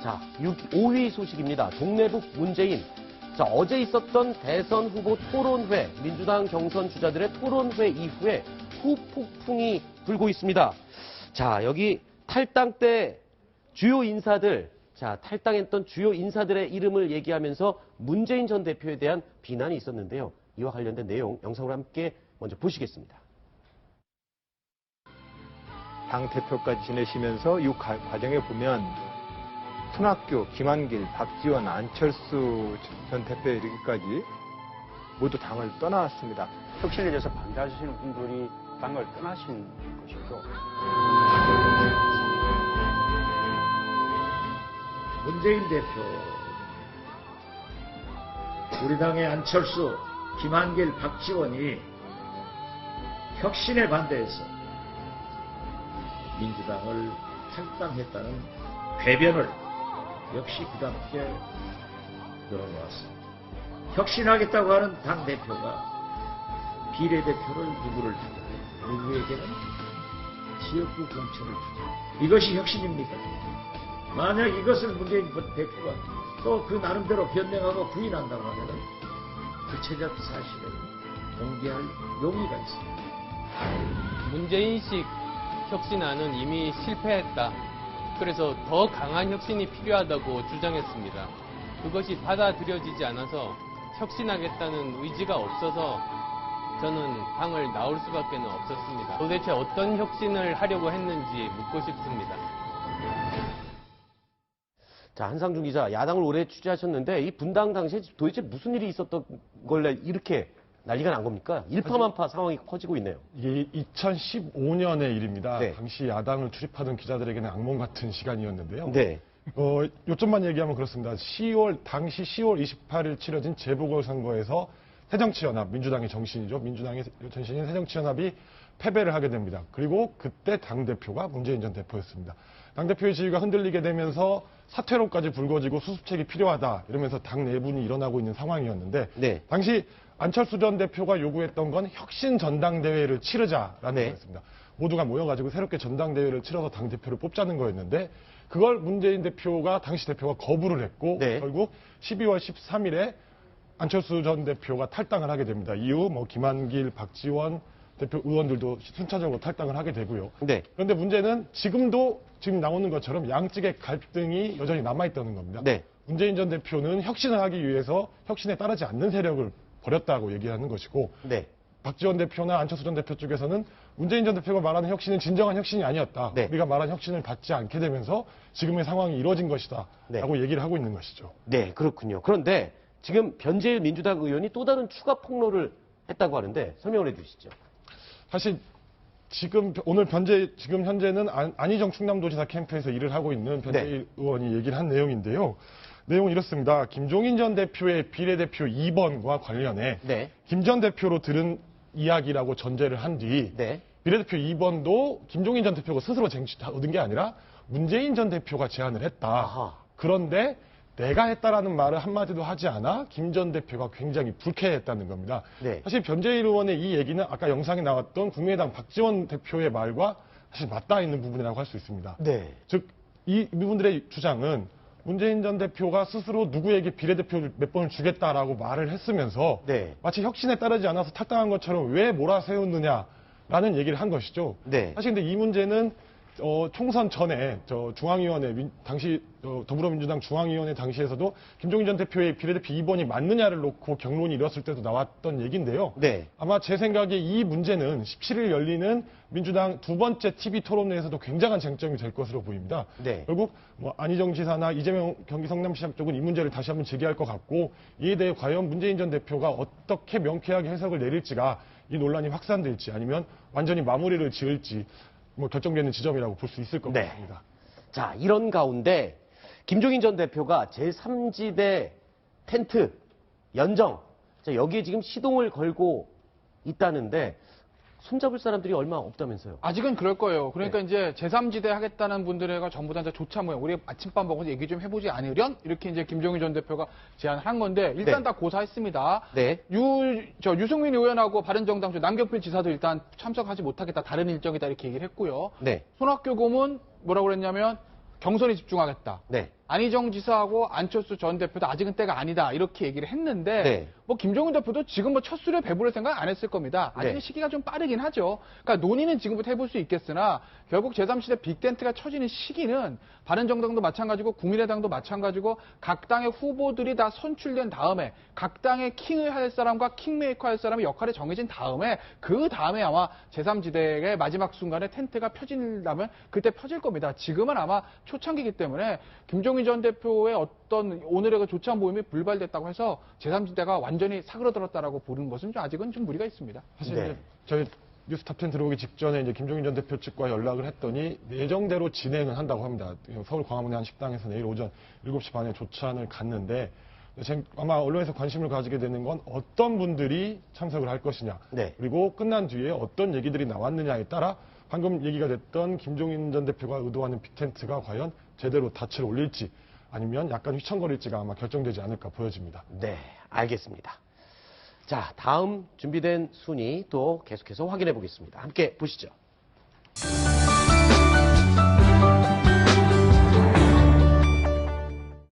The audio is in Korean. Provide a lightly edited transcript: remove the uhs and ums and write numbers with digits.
자, 5위 소식입니다. 동래북 문재인. 자, 어제 있었던 대선 후보 토론회, 민주당 경선 주자들의 토론회 이후에 후폭풍이 불고 있습니다. 자, 여기 탈당 때 주요 인사들, 자, 탈당했던 주요 인사들의 이름을 얘기하면서 문재인 전 대표에 대한 비난이 있었는데요. 이와 관련된 내용 영상으로 함께 먼저 보시겠습니다. 당 대표까지 지내시면서 이 과정에 보면 손학규, 김한길, 박지원, 안철수 전 대표 이르기까지 모두 당을 떠나왔습니다. 혁신에 대해서 반대하시는 분들이 당을 떠나신 것이고. 문재인 대표, 우리 당의 안철수, 김한길, 박지원이 혁신에 반대해서 민주당을 탈당했다는 궤변을 역시 그답게 늘어놓았습니다. 혁신하겠다고 하는 당대표가 비례대표를 누구를 주자, 누구에게는 지역구 공천을 주자. 이것이 혁신입니까? 만약 이것을 문재인 대표가 또 그 나름대로 변명하고 부인한다고 하면 구체적 사실을 공개할 용의가 있습니다. 문재인식 혁신안은 이미 실패했다. 그래서 더 강한 혁신이 필요하다고 주장했습니다. 그것이 받아들여지지 않아서 혁신하겠다는 의지가 없어서 저는 당을 나올 수밖에 없었습니다. 도대체 어떤 혁신을 하려고 했는지 묻고 싶습니다. 자, 한상준 기자, 야당을 오래 취재하셨는데 이 분당 당시에 도대체 무슨 일이 있었던 걸래 이렇게 난리가 난 겁니까? 일파만파 상황이 커지고 있네요. 이게 2015년의 일입니다. 네. 당시 야당을 출입하던 기자들에게는 악몽 같은 시간이었는데요. 네. 요점만 얘기하면 그렇습니다. 당시 10월 28일 치러진 재보궐선거에서 새정치연합, 민주당의 정신이죠. 민주당의 정신인 새정치연합이 패배를 하게 됩니다. 그리고 그때 당대표가 문재인 전 대표였습니다. 당대표의 지위가 흔들리게 되면서 사퇴론까지 불거지고 수습책이 필요하다 이러면서 당 내분이 일어나고 있는 상황이었는데 네. 당시 안철수 전 대표가 요구했던 건 혁신 전당대회를 치르자라는 네. 거였습니다. 모두가 모여가지고 새롭게 전당대회를 치러서 당대표를 뽑자는 거였는데 그걸 문재인 대표가 당시 대표가 거부를 했고 네. 결국 12월 13일에 안철수 전 대표가 탈당을 하게 됩니다. 이후 김한길, 박지원 대표 의원들도 순차적으로 탈당을 하게 되고요. 네. 그런데 문제는 지금 나오는 것처럼 양측의 갈등이 여전히 남아있다는 겁니다. 네. 문재인 전 대표는 혁신을 하기 위해서 혁신에 따르지 않는 세력을 버렸다고 얘기하는 것이고 네. 박지원 대표나 안철수 전 대표 쪽에서는 문재인 전 대표가 말하는 혁신은 진정한 혁신이 아니었다. 네. 우리가 말한 혁신을 받지 않게 되면서 지금의 상황이 이뤄진 것이다. 네. 라고 얘기를 하고 있는 것이죠. 네, 그렇군요. 그런데 지금 변재일 민주당 의원이 또 다른 추가 폭로를 했다고 하는데 설명을 해주시죠. 사실 지금 현재는 안희정 충남도지사 캠프에서 일을 하고 있는 변재일 의원이 얘기를 한 내용인데요. 내용은 이렇습니다. 김종인 전 대표의 비례대표 2번과 관련해 네. 김 전 대표로 들은 이야기라고 전제를 한 뒤 네. 비례대표 2번도 김종인 전 대표가 스스로 얻은 게 아니라 문재인 전 대표가 제안을 했다. 아하. 그런데 내가 했다라는 말을 한마디도 하지 않아 김 전 대표가 굉장히 불쾌했다는 겁니다. 네. 사실 변재일 의원의 이 얘기는 아까 영상에 나왔던 국민의당 박지원 대표의 말과 사실 맞닿아 있는 부분이라고 할 수 있습니다. 네. 즉, 이분들의 주장은 문재인 전 대표가 스스로 누구에게 비례대표를 몇 번을 주겠다라고 말을 했으면서 네. 마치 혁신에 따르지 않아서 탈당한 것처럼 왜 몰아세웠느냐라는 얘기를 한 것이죠. 네. 사실 근데 이 문제는 총선 전에 중앙위원회 당시 더불어민주당 중앙위원회 당시에서도 김종인 전 대표의 비례대표 2번이 맞느냐를 놓고 경론이 일었을 때도 나왔던 얘기인데요. 네. 아마 제 생각에 이 문제는 17일 열리는 민주당 두 번째 TV 토론회에서도 굉장한 쟁점이 될 것으로 보입니다. 네. 결국 안희정 지사나 이재명 경기 성남시장 쪽은 이 문제를 다시 한번 제기할 것 같고 이에 대해 과연 문재인 전 대표가 어떻게 명쾌하게 해석을 내릴지가 이 논란이 확산될지 아니면 완전히 마무리를 지을지 결정되는 지점이라고 볼 수 있을 것 네. 같습니다. 자, 이런 가운데 김종인 전 대표가 제3지대 텐트 연정, 자, 여기에 지금 시동을 걸고 있다는데 손잡을 사람들이 얼마 없다면서요? 아직은 그럴 거예요. 그러니까 네. 이제 제3지대 하겠다는 분들과 전부 다 이제 조차 모양, 우리 아침밥 먹어서 얘기 좀 해보지 않으련? 이렇게 이제 김종인 전 대표가 제안을 한 건데, 일단 네. 다 고사했습니다. 네. 유승민 의원하고 바른정당 남경필 지사도 일단 참석하지 못하겠다, 다른 일정이다, 이렇게 얘기를 했고요. 네. 손학규 고문 뭐라고 그랬냐면, 경선에 집중하겠다. 네. 안희정 지사하고 안철수 전 대표도 아직은 때가 아니다 이렇게 얘기를 했는데 네. 뭐 김종인 대표도 지금 뭐 첫 술에 배부를 생각 안 했을 겁니다. 아직은 네. 시기가 좀 빠르긴 하죠. 그러니까 논의는 지금부터 해볼 수 있겠으나 결국 제3시대 빅텐트가 쳐지는 시기는 바른정당도 마찬가지고 국민의당도 마찬가지고 각 당의 후보들이 다 선출된 다음에 각 당의 킹을 할 사람과 킹메이커 할 사람의 역할이 정해진 다음에 그 다음에 아마 제3지대의 마지막 순간에 텐트가 펴진다면 그때 펴질 겁니다. 지금은 아마 초창기이기 때문에 김종인 전 대표의 어떤 오늘의 그 조치한 모임이 불발됐다고 해서 제3지대가 완전히 사그러들었다라고 보는 것은 좀 아직은 좀 무리가 있습니다. 사실 네. 이제 저희 뉴스 탑10 들어오기 직전에 이제 김종인 전 대표 측과 연락을 했더니 예정대로 진행을 한다고 합니다. 서울 광화문의 한 식당에서 내일 오전 7시 반에 조찬을 갔는데 아마 언론에서 관심을 가지게 되는 건 어떤 분들이 참석을 할 것이냐. 네. 그리고 끝난 뒤에 어떤 얘기들이 나왔느냐에 따라 방금 얘기가 됐던 김종인 전 대표가 의도하는 빅텐트가 과연 제대로 닻을 올릴지 아니면 약간 휘청거릴지가 아마 결정되지 않을까 보여집니다. 네, 알겠습니다. 자, 다음 준비된 순위 또 계속해서 확인해 보겠습니다. 함께 보시죠.